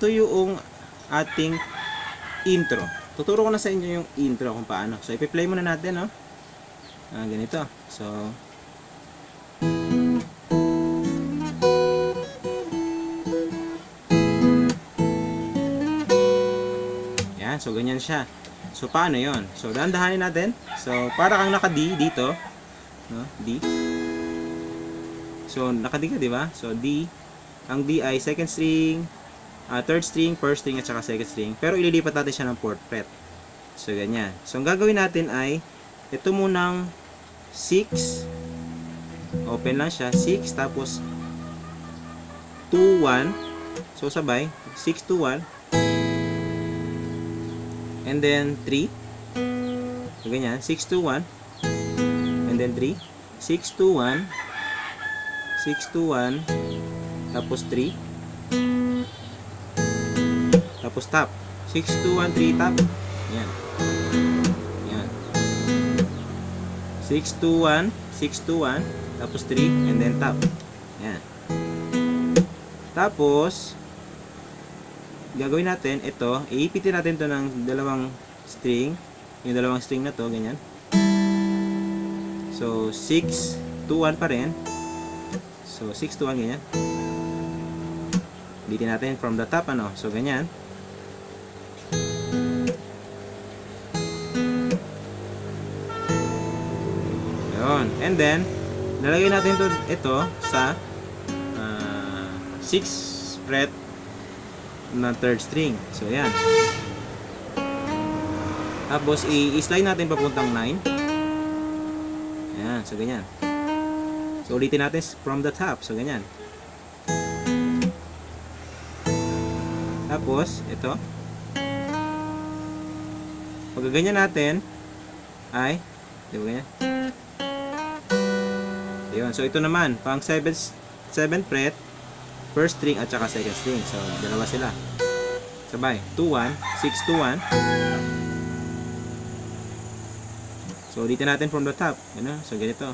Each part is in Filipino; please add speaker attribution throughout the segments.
Speaker 1: ito yung ating intro. Tuturo ko na sa inyo yung intro kung paano. So, ipi-play muna natin, no? Ganito. So, yan. So, ganyan siya. So, paano yon? So, dahan-dahanin natin. So, para kang naka-D dito. No? D. So, naka-D ka, di ba? So, D. Ang D ay second string, third string, first string, at saka second string. Pero, ililipat natin siya ng fourth fret. So, ganyan. So, ang gagawin natin ay ito munang 6. Open lang siya. 6, tapos 2, 1. So, sabay. 6, 2, 1. And then 3. So, ganyan. 6, 2, 1. And then 3. 6, 2, 1. 6, 2, 1. Tapos 3. Tapos tap. 6, 2, 1, 3, tap. Yan. Yan. 6, 2, 1. 6, 2, 1. Tapos 3. And then tap. Yan. Tapos, gagawin natin, ito, iipitin natin to ng dalawang string. Yung dalawang string na to, ganyan. So, 6, 2, 1 pa rin. So, 6, 2, 1, ganyan. Bitin natin from the top, ano. So, ganyan. Yun. And then, nalagay natin ito sa 6 fret na third string. So, yan. Tapos, i-slide natin papuntang 9. Yan. So, ganyan. So, ulitin natin from the top. So, ganyan. Tapos, ito. Pag ganyan natin, ay, di ba ganyan? Yun. So, ito naman, pang 7th fret, first string at saka second string. So, dalawa sila. Sabay. 2, 1, 6, 2, 1. So, ulitin natin from the top. Ano? So, ganito.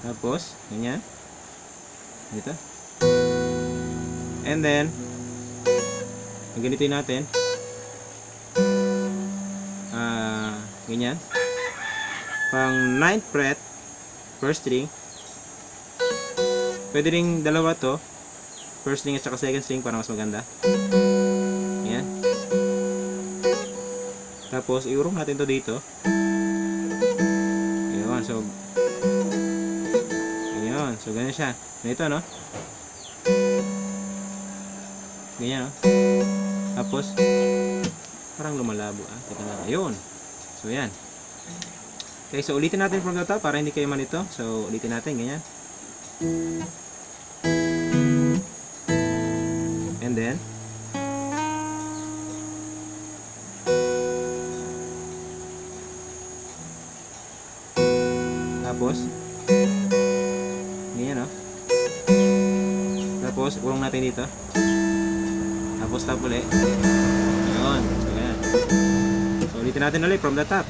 Speaker 1: Tapos, ganyan. Ganito. And then, ganito natin. Ganyan. Pang 9th fret, first string. Pwede ring dalawa to. First string at saka second string para mas maganda. Yan. Tapos, iurong natin to dito. Ayun. So, ayun. So, ganyan siya. Ganito, no? Ganyan, no? Tapos, parang lumalabo, Teka lang. Ayun. So, yan. Okay, so ulitin natin from the top para hindi kayo malito. So, ulitin natin, ganyan. And then, tapos, ganyan, no? Tapos, urong natin dito. Tapos, tap ulit. Ayun. So, ganyan. So, ulitin natin ulit from the top.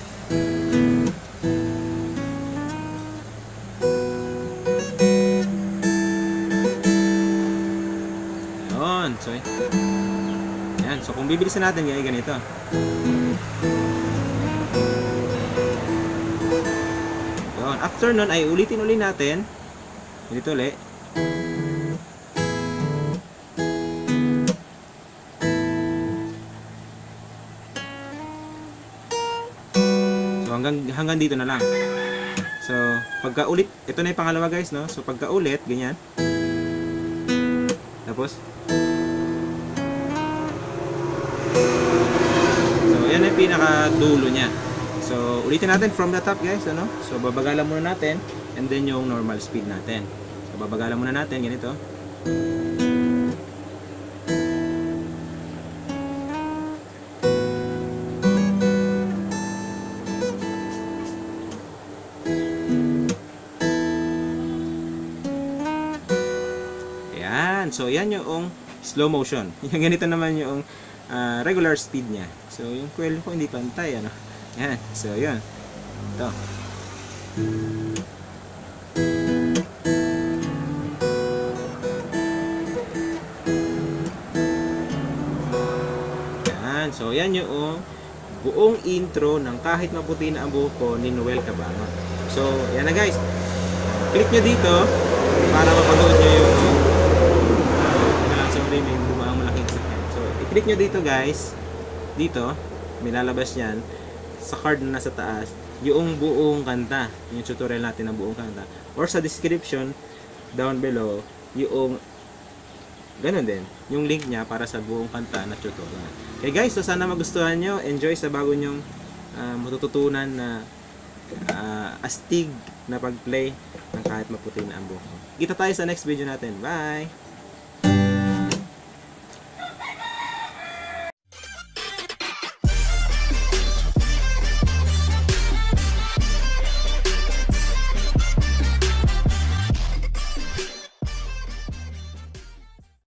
Speaker 1: Ayun. So, yan. So, kung bibilisan natin, ganito. Ayun. After nun, ay ulitin ulit natin. Ganito ulit. Hanggang dito na lang. So, pagka ulit, ito na yung pangalawa guys, no? So, pagka ulit, ganyan. Tapos, so, yan yung pinaka-dulo niya. So, ulitin natin from the top guys, ano? So, babagalan muna natin, and then yung normal speed natin. So, babagalan muna natin, ganito. So, yan yung slow motion. Yung ganito naman yung regular speed niya. So, yung coil ko hindi pantay, ano. Yan. So, yun. Ito. So, yan yung buong intro ng Kahit Maputi na ang Buhok Ko ni Noel Cabangon. So, yan na guys. Click nyo dito para mapanood nyo yung sorry, may dumaang malaking sakyan. So, i-click nyo dito guys. Dito, may lalabas yan sa card na nasa taas yung buong kanta, yung tutorial natin ng buong kanta, or sa description down below yung ganun din, yung link niya para sa buong kanta na tutorial. Okay guys, so sana magustuhan nyo, enjoy sa bago nyong matututunan na astig na pag-play ng Kahit Maputi na ang Buhok Ko. Kita tayo sa next video natin. Bye!